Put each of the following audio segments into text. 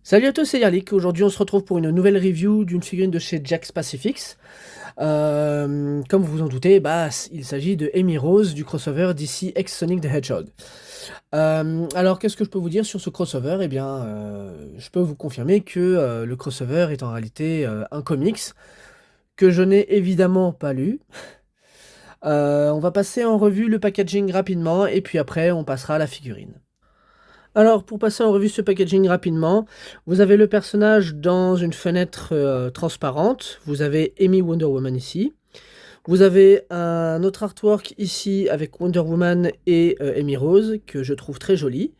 Salut à tous, c'est Yarlik. Aujourd'hui, on se retrouve pour une nouvelle review d'une figurine de chez Jakks Pacifics. Comme vous vous en doutez, il s'agit de Amy Rose du crossover DC X Sonic the Hedgehog. Alors, qu'est-ce que je peux vous dire sur ce crossover? Eh bien, je peux vous confirmer que le crossover est en réalité un comics que je n'ai évidemment pas lu. On va passer en revue le packaging rapidement et puis après, on passera à la figurine. Alors, pour passer en revue ce packaging rapidement, vous avez le personnage dans une fenêtre transparente. Vous avez Amy Wonder Woman ici. Vous avez un autre artwork ici avec Wonder Woman et Amy Rose que je trouve très joli.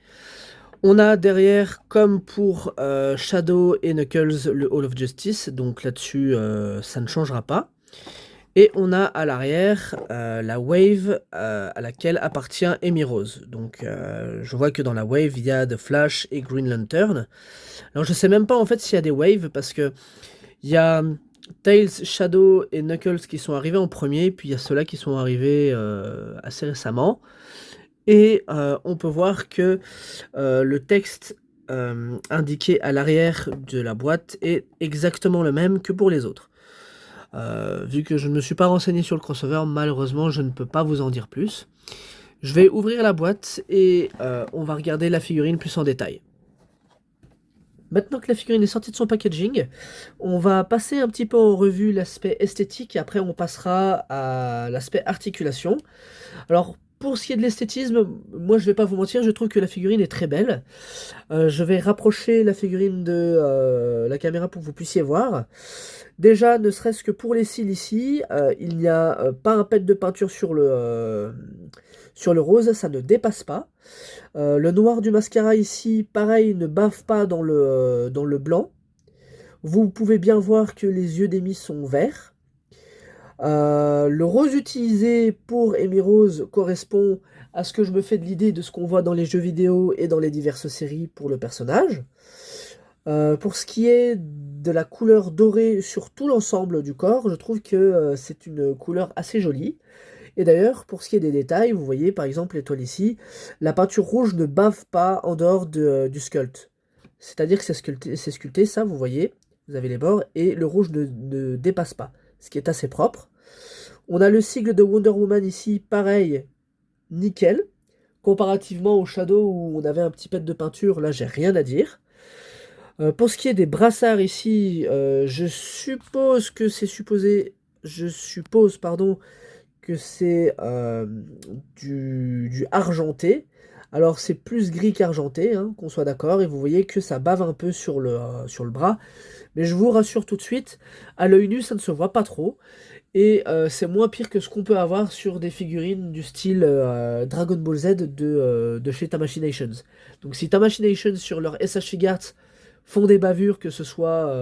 On a derrière, comme pour Shadow et Knuckles, le Hall of Justice. Donc là-dessus, ça ne changera pas. Et on a à l'arrière la wave à laquelle appartient Amy Rose. Donc je vois que dans la wave, il y a The Flash et Green Lantern. Alors je sais même pas en fait s'il y a des waves parce que il y a Tails, Shadow et Knuckles qui sont arrivés en premier, puis il y a ceux-là qui sont arrivés assez récemment. Et on peut voir que le texte indiqué à l'arrière de la boîte est exactement le même que pour les autres. Vu que je ne me suis pas renseigné sur le crossover, malheureusement, je ne peux pas vous en dire plus. Je vais ouvrir la boîte et on va regarder la figurine plus en détail. Maintenant que la figurine est sortie de son packaging, on va passer un petit peu en revue l'aspect esthétique et après on passera à l'aspect articulation. Alors, pour ce qui est de l'esthétisme, moi je vais pas vous mentir, je trouve que la figurine est très belle. Je vais rapprocher la figurine de la caméra pour que vous puissiez voir. Déjà, ne serait-ce que pour les cils ici, il n'y a pas un pet de peinture sur le rose, ça ne dépasse pas. Le noir du mascara ici, pareil, ne bave pas dans le blanc. Vous pouvez bien voir que les yeux d'Amy sont verts. Le rose utilisé pour Amy Rose correspond à ce que je me fais de l'idée de ce qu'on voit dans les jeux vidéo et dans les diverses séries pour le personnage. Pour ce qui est de la couleur dorée sur tout l'ensemble du corps, je trouve que c'est une couleur assez jolie. Et d'ailleurs, pour ce qui est des détails, vous voyez par exemple l'étoile ici, la peinture rouge ne bave pas en dehors du sculpt. C'est-à-dire que c'est sculpté, ça, vous voyez, vous avez les bords, et le rouge ne dépasse pas, ce qui est assez propre. On a le sigle de Wonder Woman ici, pareil, nickel. Comparativement au Shadow où on avait un petit pet de peinture, là j'ai rien à dire. Pour ce qui est des brassards ici, je suppose pardon, que c'est du argenté. Alors c'est plus gris qu'argenté, hein, qu'on soit d'accord, et vous voyez que ça bave un peu sur le bras. Mais je vous rassure tout de suite, à l'œil nu ça ne se voit pas trop. Et c'est moins pire que ce qu'on peut avoir sur des figurines du style Dragon Ball Z de chez Tamashii Nations. Donc si Tamashii Nations sur leur SH Figuarts font des bavures, que ce soit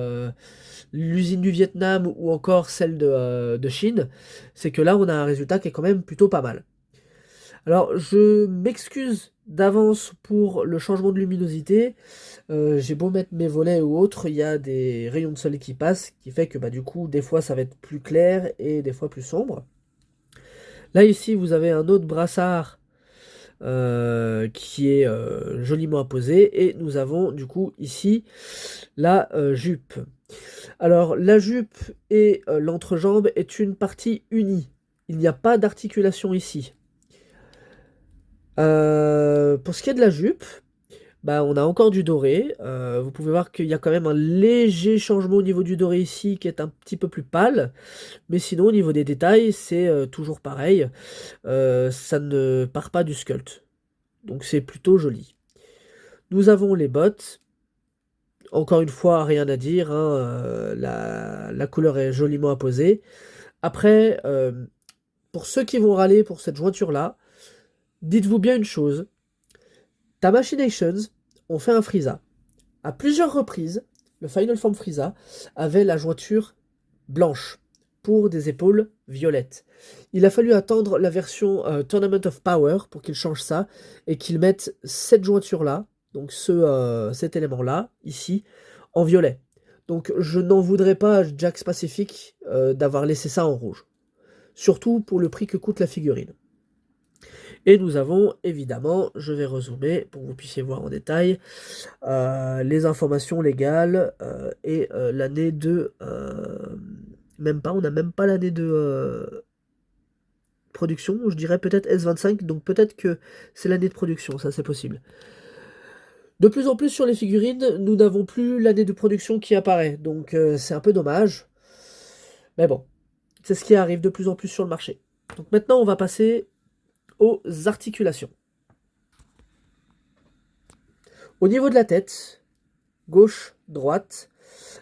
l'usine du Vietnam ou encore celle de Chine, c'est que là on a un résultat qui est quand même plutôt pas mal. Alors je m'excuse d'avance pour le changement de luminosité. J'ai beau mettre mes volets ou autre, il y a des rayons de soleil qui passent, qui fait que du coup des fois ça va être plus clair et des fois plus sombre. Là ici vous avez un autre brassard qui est joliment apposé et nous avons du coup ici la jupe. Alors la jupe et l'entrejambe est une partie unie. Il n'y a pas d'articulation ici. Pour ce qui est de la jupe, on a encore du doré. Vous pouvez voir qu'il y a quand même un léger changement au niveau du doré ici qui est un petit peu plus pâle. Mais sinon au niveau des détails c'est toujours pareil. Ça ne part pas du sculpt. Donc c'est plutôt joli. Nous avons les bottes. Encore une fois, rien à dire, hein, la couleur est joliment apposée. Après, pour ceux qui vont râler pour cette jointure-là, dites-vous bien une chose. Tamashii Nations ont fait un Frieza. À plusieurs reprises, le Final Form Frieza avait la jointure blanche pour des épaules violettes. Il a fallu attendre la version Tournament of Power pour qu'ils changent ça et qu'ils mettent cette jointure-là, donc cet élément-là, ici, en violet. Donc je n'en voudrais pas à Jakks Pacific d'avoir laissé ça en rouge. Surtout pour le prix que coûte la figurine. Et nous avons évidemment, je vais rezoomer pour que vous puissiez voir en détail, les informations légales et l'année de... même pas, on n'a même pas l'année de production, je dirais peut-être S25, donc peut-être que c'est l'année de production, ça c'est possible. De plus en plus sur les figurines, nous n'avons plus l'année de production qui apparaît, donc c'est un peu dommage. Mais bon, c'est ce qui arrive de plus en plus sur le marché. Donc maintenant, on va passer aux articulations. Au niveau de la tête, gauche, droite,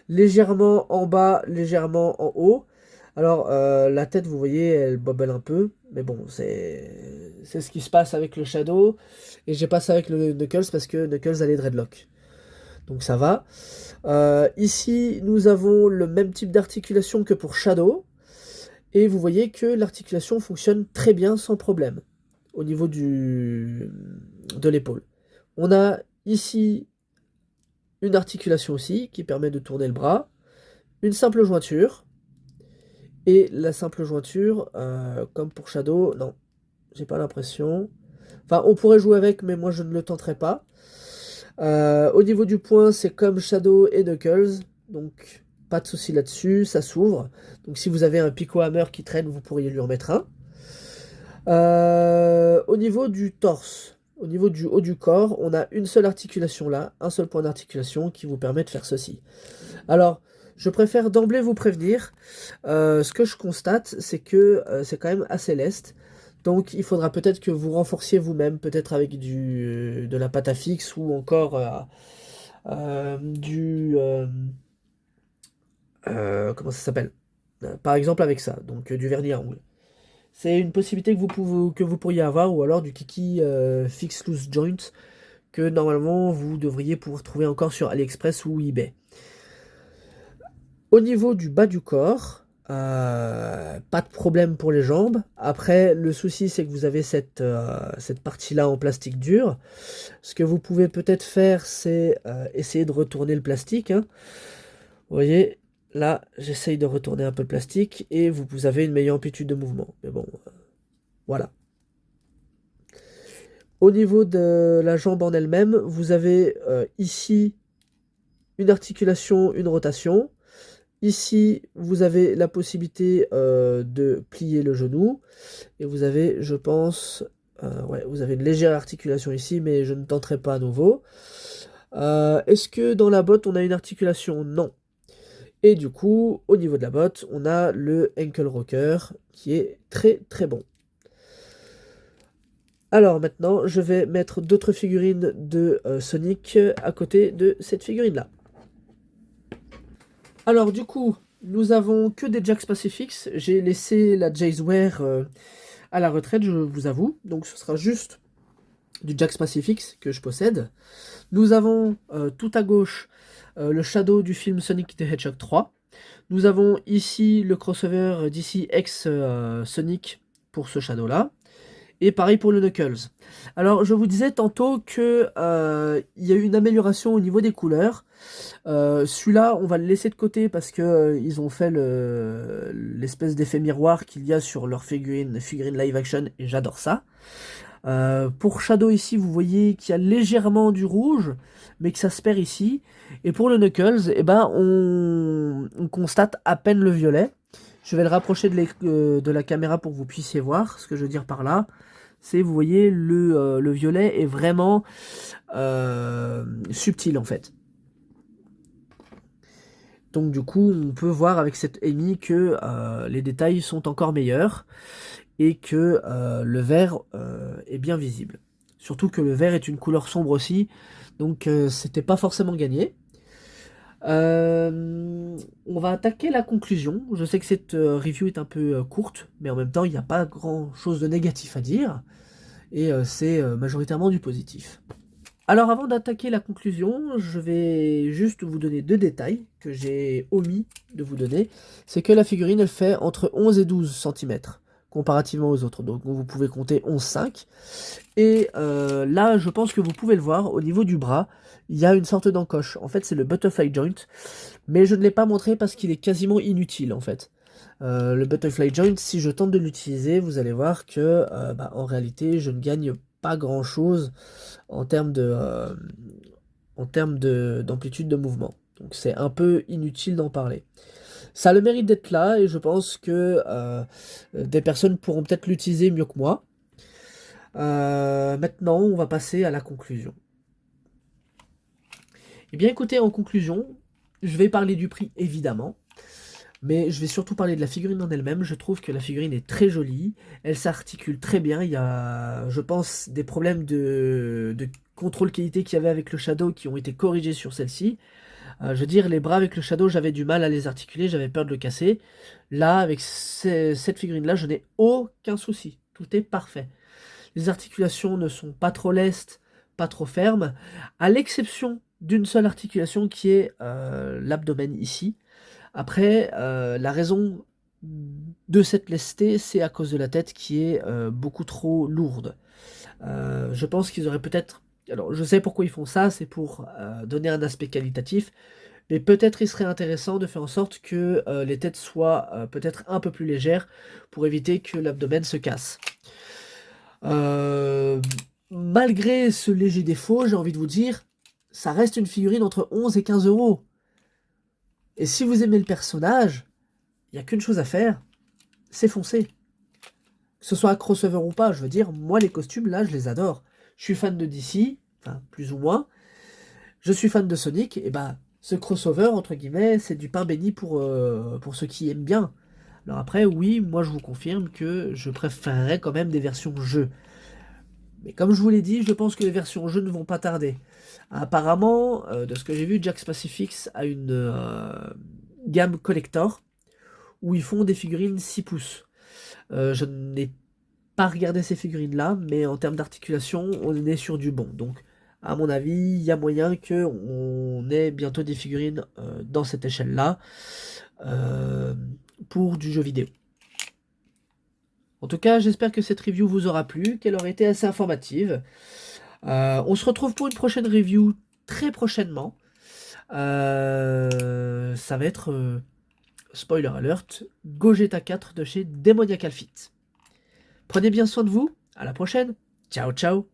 légèrement en bas, légèrement en haut. Alors, la tête, vous voyez, elle bobble un peu, mais bon, c'est ce qui se passe avec le Shadow, et j'ai pas ça avec le Knuckles, parce que Knuckles a les dreadlocks. Donc ça va. Ici, nous avons le même type d'articulation que pour Shadow, et vous voyez que l'articulation fonctionne très bien, sans problème, au niveau de l'épaule. On a ici une articulation aussi, qui permet de tourner le bras, une simple jointure, et la simple jointure, comme pour Shadow, non, j'ai pas l'impression. Enfin, on pourrait jouer avec, mais moi je ne le tenterai pas. Au niveau du poing, c'est comme Shadow et Knuckles, donc pas de souci là-dessus, ça s'ouvre. Donc si vous avez un Pico Hammer qui traîne, vous pourriez lui en mettre un. Au niveau du torse, au niveau du haut du corps, on a une seule articulation là, un seul point d'articulation qui vous permet de faire ceci. Alors, je préfère d'emblée vous prévenir, ce que je constate, c'est que c'est quand même assez leste. Donc il faudra peut-être que vous renforciez vous-même, peut-être avec de la pâte à fixe ou encore comment ça s'appelle? Par exemple avec ça, donc du vernis à ongles. C'est une possibilité que vous pourriez avoir, ou alors du Kiki Fix Loose Joint, que normalement vous devriez pouvoir trouver encore sur AliExpress ou eBay. Au niveau du bas du corps, pas de problème pour les jambes. Après, le souci, c'est que vous avez cette partie-là en plastique dur. Ce que vous pouvez peut-être faire, c'est essayer de retourner le plastique, hein. Vous voyez, là, j'essaye de retourner un peu le plastique, et vous avez une meilleure amplitude de mouvement. Mais bon, voilà. Au niveau de la jambe en elle-même, vous avez ici une articulation, une rotation. Ici, vous avez la possibilité de plier le genou. Et vous avez, je pense, ouais, vous avez une légère articulation ici, mais je ne tenterai pas à nouveau. Est-ce que dans la botte, on a une articulation? Non. Et du coup, au niveau de la botte, on a le ankle rocker, qui est très très bon. Alors maintenant, je vais mettre d'autres figurines de Sonic à côté de cette figurine-là. Alors du coup, nous avons que des Jakks Pacifics. J'ai laissé la Jazzware à la retraite, je vous avoue. Donc ce sera juste du Jakks Pacifics que je possède. Nous avons tout à gauche le Shadow du film Sonic the Hedgehog 3. Nous avons ici le crossover DC X Sonic pour ce Shadow-là. Et pareil pour le Knuckles. Alors, je vous disais tantôt que il y a eu une amélioration au niveau des couleurs. Celui-là, on va le laisser de côté parce que ils ont fait l'espèce d'effet miroir qu'il y a sur leur figurine live action, et j'adore ça. Pour Shadow ici, vous voyez qu'il y a légèrement du rouge, mais que ça se perd ici. Et pour le Knuckles, eh ben, on constate à peine le violet. Je vais le rapprocher de la caméra pour que vous puissiez voir ce que je veux dire par là. C'est, vous voyez, le violet est vraiment subtil en fait. Donc du coup, on peut voir avec cette EMI que les détails sont encore meilleurs et que le vert est bien visible. Surtout que le vert est une couleur sombre aussi, donc c'était pas forcément gagné. On va attaquer la conclusion. Je sais que cette review est un peu courte, mais en même temps, il n'y a pas grand chose de négatif à dire, et c'est majoritairement du positif. Alors avant d'attaquer la conclusion, je vais juste vous donner deux détails que j'ai omis de vous donner. C'est que la figurine, elle fait entre 11 et 12 cm, comparativement aux autres. Donc vous pouvez compter 11,5. Et là, je pense que vous pouvez le voir, au niveau du bras, il y a une sorte d'encoche. En fait, c'est le butterfly joint, mais je ne l'ai pas montré parce qu'il est quasiment inutile, en fait. Le Butterfly Joint, si je tente de l'utiliser, vous allez voir que en réalité, je ne gagne pas grand-chose en termes d'amplitude de mouvement. Donc c'est un peu inutile d'en parler. Ça a le mérite d'être là et je pense que des personnes pourront peut-être l'utiliser mieux que moi. Maintenant, on va passer à la conclusion. Eh bien écoutez, en conclusion, je vais parler du prix évidemment, mais je vais surtout parler de la figurine en elle-même. Je trouve que la figurine est très jolie, elle s'articule très bien. Il y a, je pense, des problèmes de contrôle qualité qu'il y avait avec le Shadow qui ont été corrigés sur celle-ci. Je veux dire, les bras avec le Shadow, j'avais du mal à les articuler, j'avais peur de le casser. Là, avec cette figurine-là, je n'ai aucun souci. Tout est parfait. Les articulations ne sont pas trop lestes, pas trop fermes, à l'exception d'une seule articulation qui est l'abdomen ici. Après, la raison de cette lesté, c'est à cause de la tête qui est beaucoup trop lourde. Je pense qu'ils auraient peut-être... Alors, je sais pourquoi ils font ça, c'est pour donner un aspect qualitatif, mais peut-être il serait intéressant de faire en sorte que les têtes soient peut-être un peu plus légères pour éviter que l'abdomen se casse. Malgré ce léger défaut, j'ai envie de vous dire, ça reste une figurine entre 11 et 15 euros. Et si vous aimez le personnage, il n'y a qu'une chose à faire, c'est foncer. Que ce soit un crossover ou pas, je veux dire, moi les costumes là, je les adore. Je suis fan de DC, enfin plus ou moins. Je suis fan de Sonic, et bah ce crossover, entre guillemets, c'est du pain béni pour ceux qui aiment bien. Alors après, oui, moi je vous confirme que je préférerais quand même des versions jeu. Mais comme je vous l'ai dit, je pense que les versions jeu ne vont pas tarder. Apparemment, de ce que j'ai vu, Jakks Pacifics a une gamme collector où ils font des figurines 6 pouces. Je n'ai pas regardé ces figurines-là, mais en termes d'articulation, on est sur du bon. Donc, à mon avis, il y a moyen qu'on ait bientôt des figurines dans cette échelle-là pour du jeu vidéo. En tout cas, j'espère que cette review vous aura plu, qu'elle aura été assez informative. On se retrouve pour une prochaine review très prochainement. Ça va être, spoiler alert, Gogeta 4 de chez Demoniacal Fit. Prenez bien soin de vous, à la prochaine, ciao ciao.